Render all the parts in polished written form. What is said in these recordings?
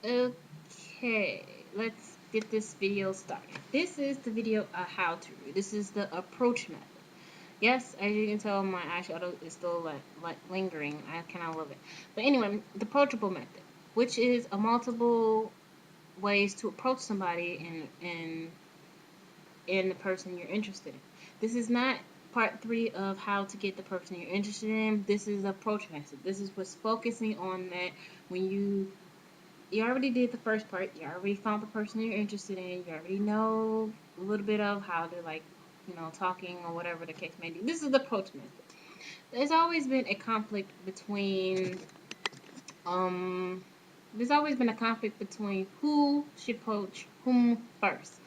Okay, let's get this video started. This is the video how to. This is the approach method. Yes, as you can tell, my eyeshadow is still like lingering. I kind of love it. But anyway, the approachable method, which is a multiple ways to approach somebody in the person you're interested in. This is not part three of how to get the person you're interested in. This is the approach method. This is what's focusing on that when you already did the first part. You already found the person you're interested in. You already know a little bit of how to talking or whatever the case may be. This is the approach method. There's always been a conflict between um there's always been a conflict between who should approach whom first.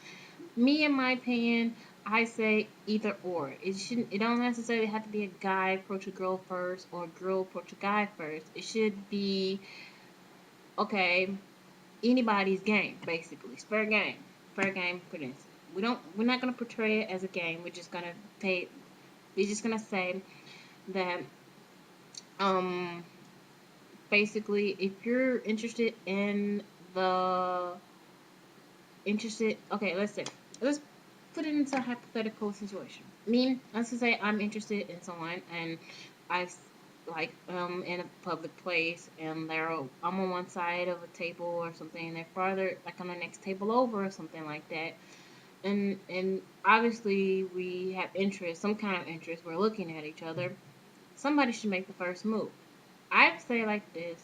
Me, in my opinion, I say either or. It don't necessarily have to be a guy approach a girl first or a girl approach a guy first. It should be okay, anybody's game, basically. It's fair game. Fair game for this. We're not gonna portray it as a game. We're just gonna say that um basically if you're the interested okay, let's put it into a hypothetical situation. Me, let's just say I'm interested in someone and I in a public place and I'm on one side of a table or something and they're farther like on the next table over or something like that. And obviously we have interest, some kind of interest, we're looking at each other. Somebody should make the first move. I'd say like this.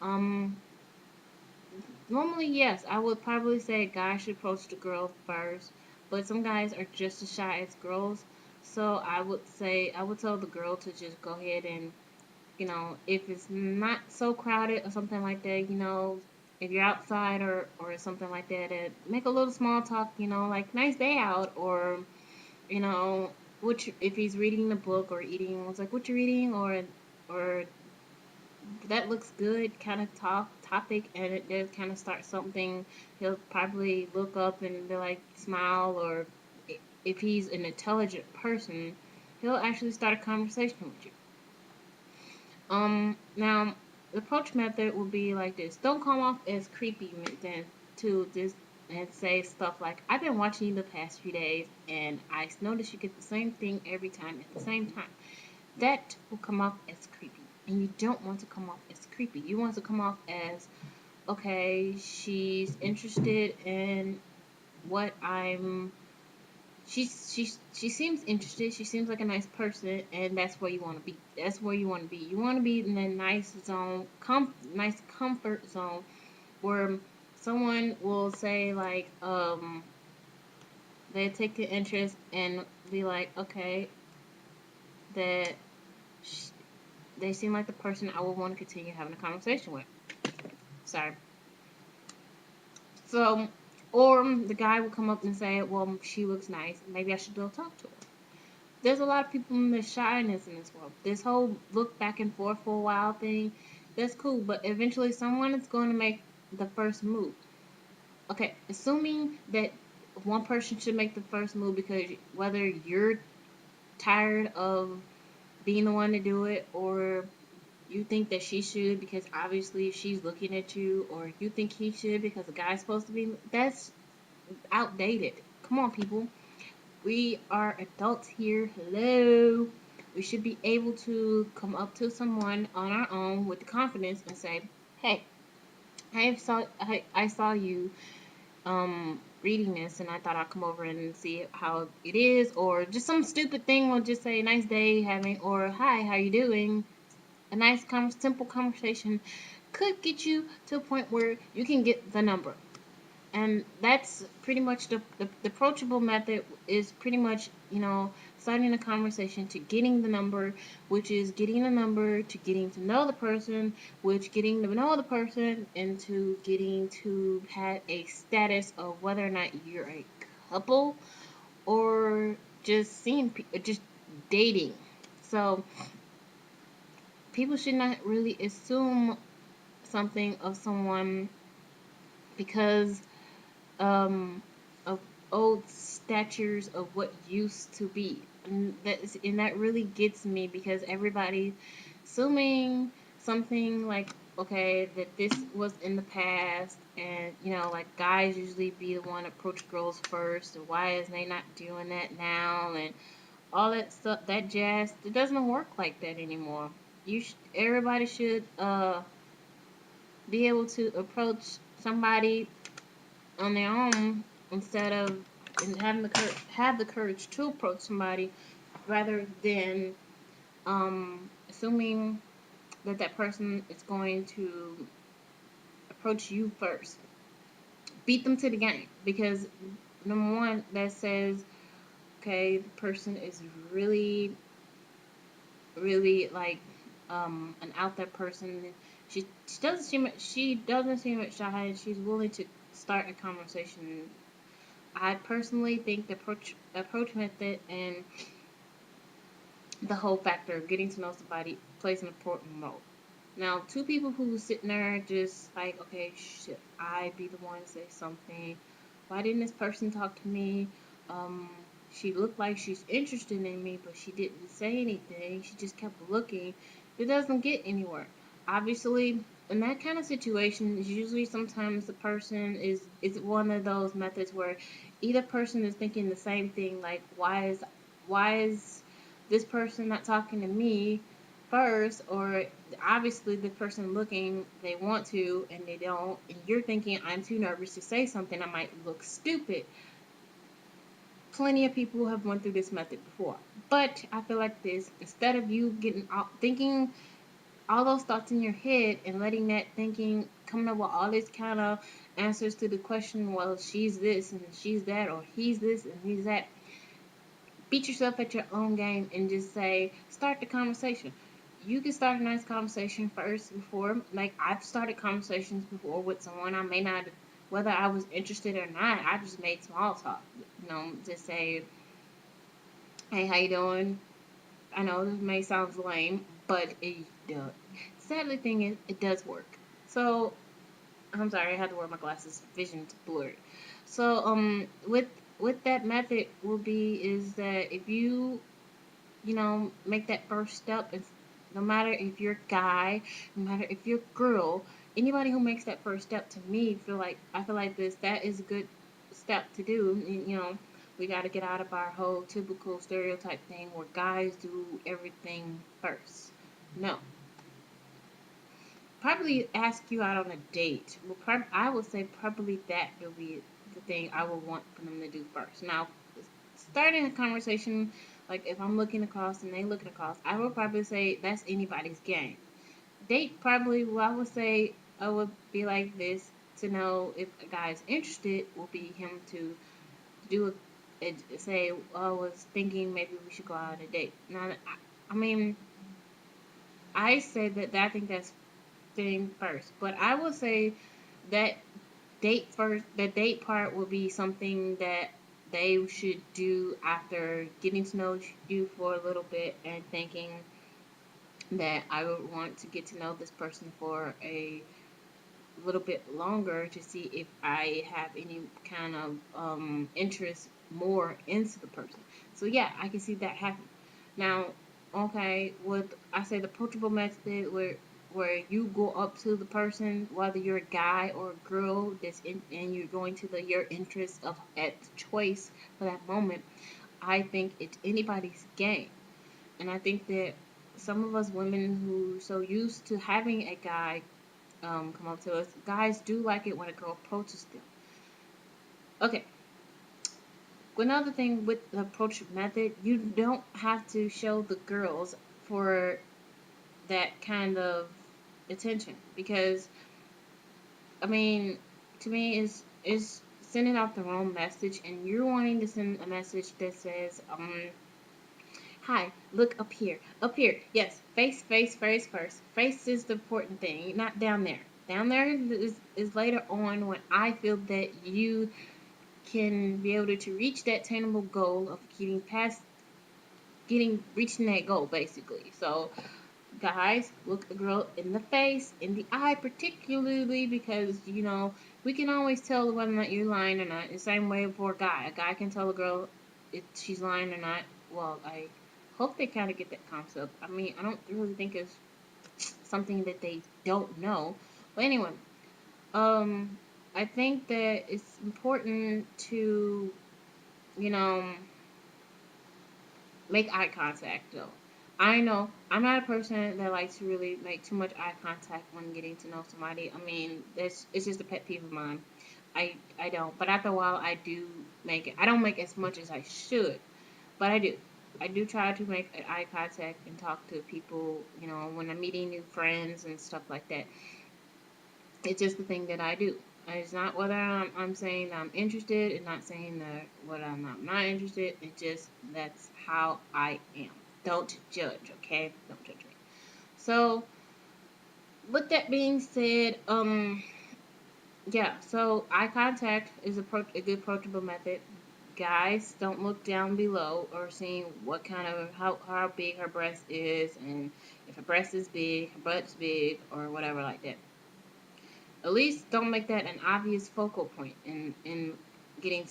Um Normally, yes, I would probably say guys should approach the girl first, but some guys are just as shy as girls. So I would tell the girl to just go ahead and, if it's not so crowded or something like that, if you're outside or something like that, make a little small talk, like nice day out, or you know, if he's reading the book or eating, it's like what you reading, or that looks good kind of topic, and it does kind of start something. He'll probably look up and be like smile, or if he's an intelligent person, he'll actually start a conversation with you. Now the approach method will be like this. Don't come off as creepy then to this and say stuff like, I've been watching you the past few days and I noticed you get the same thing every time at the same time. That will come off as creepy. And you don't want to come off as creepy. You want to come off as, okay, she's interested in what I'm she seems interested. She seems like a nice person, and that's where you want to be. That's where you want to be. You want to be in a nice zone, nice comfort zone, where someone will say like, they take the interest and be like, okay, that sh- they seem like the person I would want to continue having a conversation with. Sorry. So, or the guy will come up and say, well, she looks nice. Maybe I should go talk to her. There's a lot of people in the shyness in this world. This whole look back and forth for a while thing, that's cool, but eventually someone is going to make the first move. Okay, assuming that one person should make the first move because whether you're tired of being the one to do it, or you think that she should because obviously she's looking at you, or you think he should because the guy's supposed to be, that's outdated. Come on, people. We are adults here. Hello. We should be able to come up to someone on our own with the confidence and say, "Hey, I saw you reading this, and I thought I'd come over and see how it is," or just some stupid thing. We'll just say, "Nice day having," or "Hi, how you doing?" A nice, simple conversation could get you to a point where you can get the number. And that's pretty much the approachable method is pretty much, starting a conversation to getting the number, which is getting the number to getting to know the person, which getting to know the person into getting to have a status of whether or not you're a couple or just just dating. So people should not really assume something of someone because um, of old statures of what used to be. And that really gets me because everybody assuming something like okay, that this was in the past, and like guys usually be the one approach girls first, and why is they not doing that now, and all that stuff, that jazz. It doesn't work like that anymore. Everybody should be able to approach somebody on their own instead of and having have the courage to approach somebody rather than assuming that that person is going to approach you first. Beat them to the game because number one, that says okay, the person is really, really like an out there person. She doesn't seem shy, and she's willing to start a conversation. I personally think the approach method and the whole factor of getting to know somebody plays an important role. Now, two people who sitting there just like, okay, should I be the one to say something? Why didn't this person talk to me? Um, she looked like she's interested in me, but she didn't say anything. She just kept looking. It doesn't get anywhere. Obviously, in that kind of situation, usually sometimes the person is one of those methods where either person is thinking the same thing, like why is this person not talking to me first, or obviously the person looking they want to and they don't, and you're thinking I'm too nervous to say something, I might look stupid. Plenty of people have went through this method before, but I feel like this, instead of you getting out thinking all those thoughts in your head and letting that thinking coming up with all this kind of answers to the question, well, she's this and she's that, or he's this and he's that, beat yourself at your own game and just say, start the conversation. You can start a nice conversation first before, like I've started conversations before with someone I may not, whether I was interested or not, I just made small talk. Just say, hey, how you doing? I know this may sound lame, but it does. Sadly, thing is, it does work. So I'm sorry, I had to wear my glasses. Vision's blurred. So with that method will be is that if make that first step. It's no matter if you're a guy, no matter if you're a girl, anybody who makes that first step to me I feel like this that is a good step to do. And, we got to get out of our whole typical stereotype thing where guys do everything first. No, probably ask you out on a date. Well, I would say probably that will be the thing I would want for them to do first. Now, starting a conversation, like if I'm looking across and they looking across, I would probably say that's anybody's game. Date probably, well, I would say I would be like this to know if a guy is interested. Will be him to do say, I was thinking maybe we should go out on a date. Now, I mean, I say that I think that's thing first, but I will say that the date part will be something that they should do after getting to know you for a little bit and thinking that I would want to get to know this person for a little bit longer to see if I have any kind of interest more into the person. So yeah, I can see that happen. Now, okay, with I say the approachable method where you go up to the person, whether you're a guy or a girl, and you're going to your interest of at choice for that moment. I think it's anybody's game, and I think that some of us women who so used to having a guy come up to us. Guys do like it when a girl approaches them. Okay, another thing with the approach method, you don't have to show the girls for that kind of attention because I mean, to me, is sending out the wrong message, and you're wanting to send a message that says, hi, look up here. Yes, face first. Face is the important thing, not down there. Down there is later on when I feel that you can be able to reach that attainable goal of reaching that goal basically. So guys, look a girl in the face, in the eye particularly because we can always tell whether or not you're lying or not. The same way for a guy. A guy can tell a girl if she's lying or not. Well, I hope they kind of get that concept. I mean, I don't really think it's something that they don't know. But anyway, um, I think that it's important to, you know, make eye contact though. I know I'm not a person that likes to really make too much eye contact when getting to know somebody. I mean, that's it's just a pet peeve of mine. I don't, but after a while I do make it. I don't make as much as I should, but I do. I do try to make eye contact and talk to people, when I'm meeting new friends and stuff like that. It's just the thing that I do. It's not whether I'm saying I'm interested. It's not saying that what I'm not interested. It's just that's how I am. Don't judge, okay? Don't judge me. So, with that being said, yeah. So eye contact is a good approachable method. Guys, don't look down below or seeing what kind of how big her breast is, and if her breast is big, her butt's big, or whatever like that. At least don't make that an obvious focal point in getting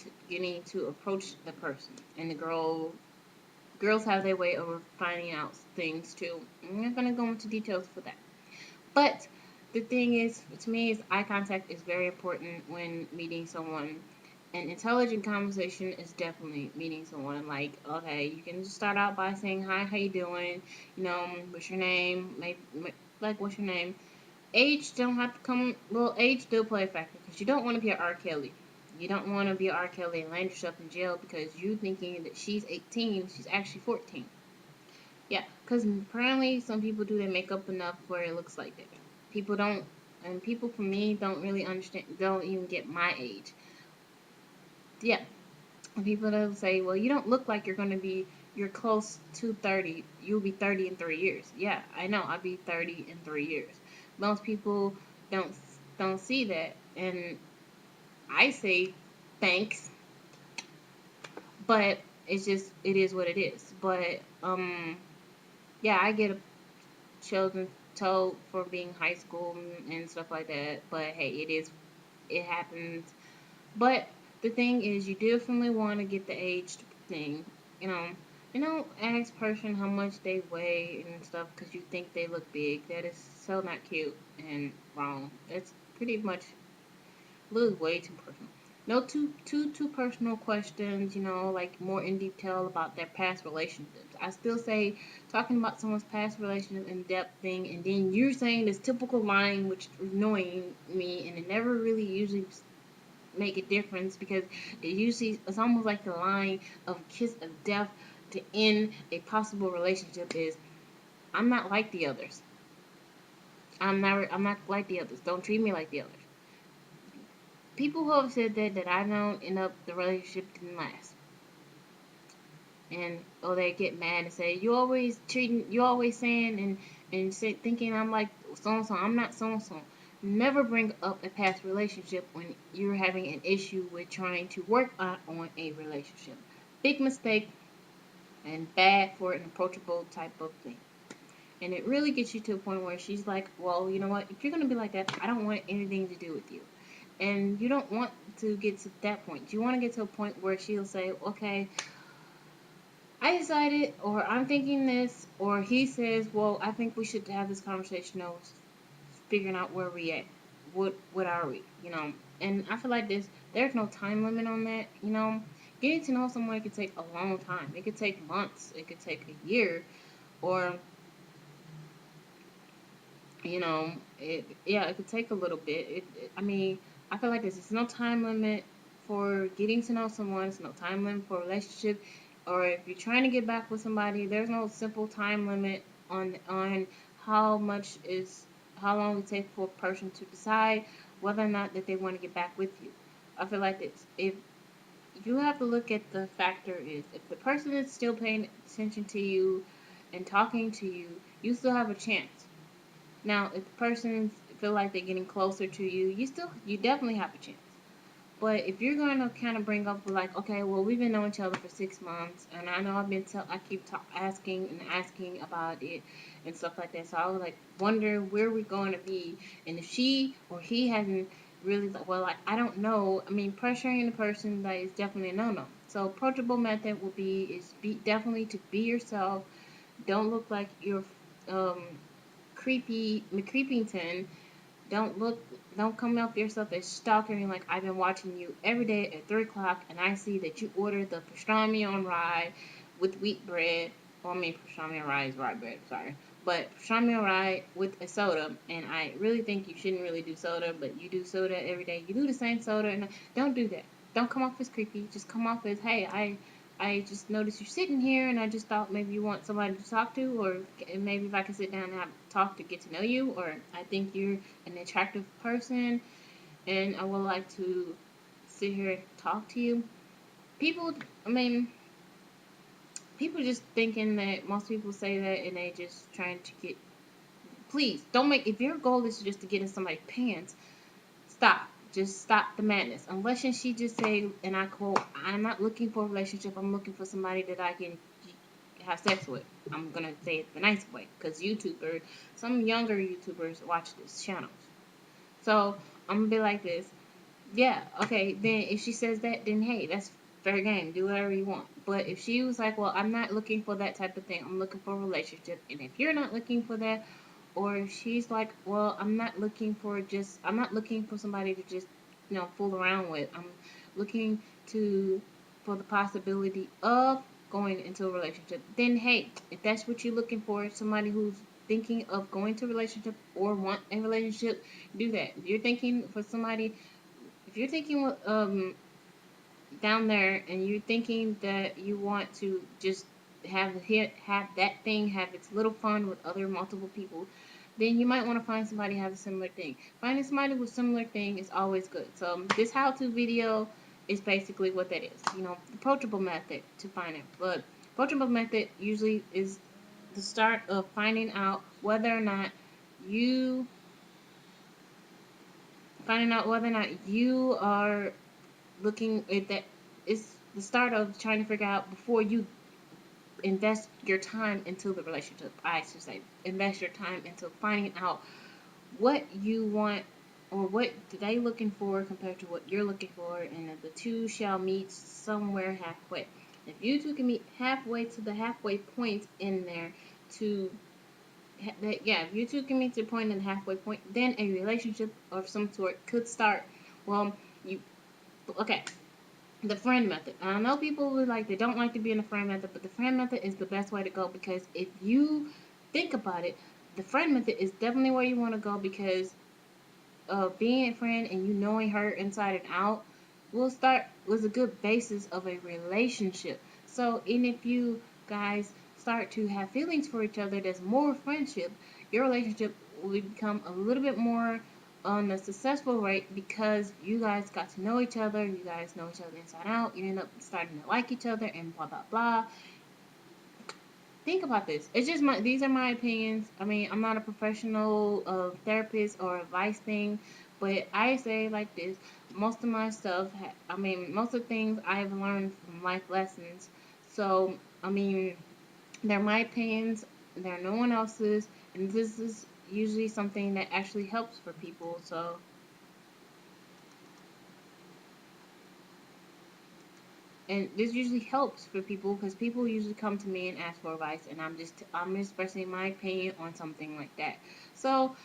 to approach the person. And the girls have their way of finding out things too. I'm not gonna go into details for that. But the thing is, to me, is eye contact is very important when meeting someone. An intelligent conversation is definitely meeting someone. Like, okay, you can just start out by saying, "Hi, how you doing? What's your name? Maybe, like, what's your name?" Age don't have to come. Well, age still play a factor because you don't want to be an R. Kelly. You don't want to be an R. Kelly and land yourself in jail because you thinking that she's 18, she's actually 14. Yeah, because apparently some people do their makeup enough where it looks like that. People don't, and people for me don't really understand, don't even get my age. Yeah, and people don't say, well, you don't look like you're close to 30. You'll be 30 in 3 years. Yeah, I know, I'll be 30 in 3 years. Most people don't don't see that, and I say thanks, but it is what it is. But yeah, I get children told for being high school and stuff like that. But hey, it happens. But the thing is, you definitely want to get the age thing. You know, ask person how much they weigh and stuff because you think they look big. That is so not cute and wrong. That's pretty much a little way too personal. No too personal questions, like more in detail about their past relationships. I still say talking about someone's past relationship in depth thing, and then you're saying this typical line, which is annoying me, and it never really usually make a difference because it's almost like the line of kiss of death to end a possible relationship is I'm not like the others. I'm not like the others. Don't treat me like the others. People who have said that I don't end up the relationship didn't last. And they get mad and say you always saying and thinking I'm like so and so. I'm not so and so. Never bring up a past relationship when you're having an issue with trying to work on a relationship. Big mistake and bad for an approachable type of thing. And it really gets you to a point where she's like, well, you know what? If you're going to be like that, I don't want anything to do with you. And you don't want to get to that point. You want to get to a point where she'll say, okay, I decided, or I'm thinking this, or he says, well, I think we should have this conversation of figuring out where we at. What are we? And I feel like there's no time limit on that. Getting to know someone could take a long time. It could take months. It could take a year, or it could take a little bit. I mean, I feel like there's no time limit for getting to know someone. There's no time limit for a relationship, or if you're trying to get back with somebody, there's no simple time limit on how much is how long it takes for a person to decide whether or not that they want to get back with you. I feel like it's if you have to look at the factor is if the person is still paying attention to you and talking to you, you still have a chance. Now, if the person feel like they're getting closer to you, you definitely have a chance. But if you're going to kind of bring up like, okay, well, we've been knowing each other for 6 months, and I know I keep asking and asking about it and stuff like that. So I was like, wonder where we're going to be, and if she or he hasn't really, well, like I don't know. I mean, pressuring the person that is definitely a no-no. So approachable method would be definitely to be yourself. Don't look like you're um McCreepington, don't look, don't come up yourself as stalking. Like, I've been watching you every day at 3 o'clock, and I see that you ordered the pastrami on rye with wheat bread. Well, I mean, pastrami on rye is rye bread. Sorry, but pastrami on rye with a soda. And I really think you shouldn't really do soda, but you do soda every day. You do the same soda, and don't do that. Don't come off as creepy. Just come off as, hey, I just noticed you're sitting here, and I just thought maybe you want somebody to talk to, or maybe if I can sit down and have talk to get to know you, or I think you're an attractive person, and I would like to sit here and talk to you. People, I mean, people just thinking that most people say that, and they just trying to get. Please don't make, if your goal is just to get in somebody's pants, stop. Just stop the madness. Unless she just say, and I quote, I'm not looking for a relationship. I'm looking for somebody that I can have sex with. I'm gonna say it the nice way, because YouTubers, some younger YouTubers watch this channel. So I'm gonna be like this. Yeah, okay. Then if she says that, then hey, that's fair game. Do whatever you want. But if she was like, well, I'm not looking for that type of thing. I'm looking for a relationship. And if you're not looking for that, or if she's like, well, I'm not looking for somebody to just, fool around with. I'm looking to, for the possibility of going into a relationship. Then hey, if that's what you're looking for, somebody who's thinking of going to a relationship or want a relationship, do that. If you're thinking down there and you're thinking that you want to just have that thing have its little fun with other multiple people, then you might want to find somebody who has a similar thing. Finding somebody with a similar thing is always good. So this how-to video is basically what that is. The approachable method to find it. But approachable method usually is the start of finding out whether or not you are looking at that. Is the start of trying to figure out before you invest your time into the relationship. I should say invest your time into finding out what you want, or what they looking for compared to what you're looking for, and the two shall meet somewhere halfway. If you two can meet halfway to the halfway point in there, to if you two can meet the point in the halfway point, then a relationship of some sort could start. Well, you okay. The friend method. And I know people who they don't like to be in the friend method, but the friend method is the best way to go, because if you think about it, the friend method is definitely where you want to go, because being a friend and you knowing her inside and out was a good basis of a relationship. So, and if you guys start to have feelings for each other, there's more friendship. Your relationship will become a little bit more on a successful rate, because you guys got to know each other. You guys know each other inside out. You end up starting to like each other, and blah blah blah. Think about this. It's just these are my opinions. I mean, I'm not a professional therapist or advice thing, but I say like this. Most of my stuff, most of the things I've learned from life lessons. So, I mean, they're my opinions. They're no one else's, and this is usually something that actually helps for people. So, and this usually helps for people, because people usually come to me and ask for advice, and I'm expressing my opinion on something like that. So,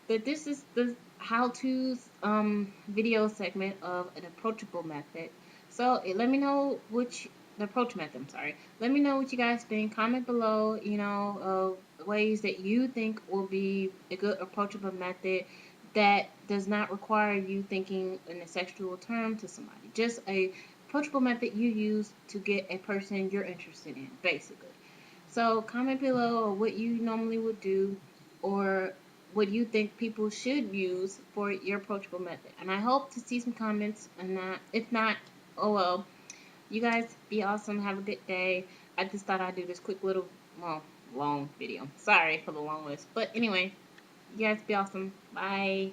but this is the how-to video segment of an approachable method. So let me know which the approach method. I'm sorry. Let me know what you guys think. Comment below. Ways that you think will be a good approachable method that does not require you thinking in a sexual term to somebody. Just a approachable method you use to get a person you're interested in, basically. So comment below what you normally would do, or what you think people should use for your approachable method. And I hope to see some comments. And if not, oh well. You guys be awesome. Have a good day. I just thought I'd do this quick little, long video. Sorry for the long list. But anyway, you guys be awesome. Bye.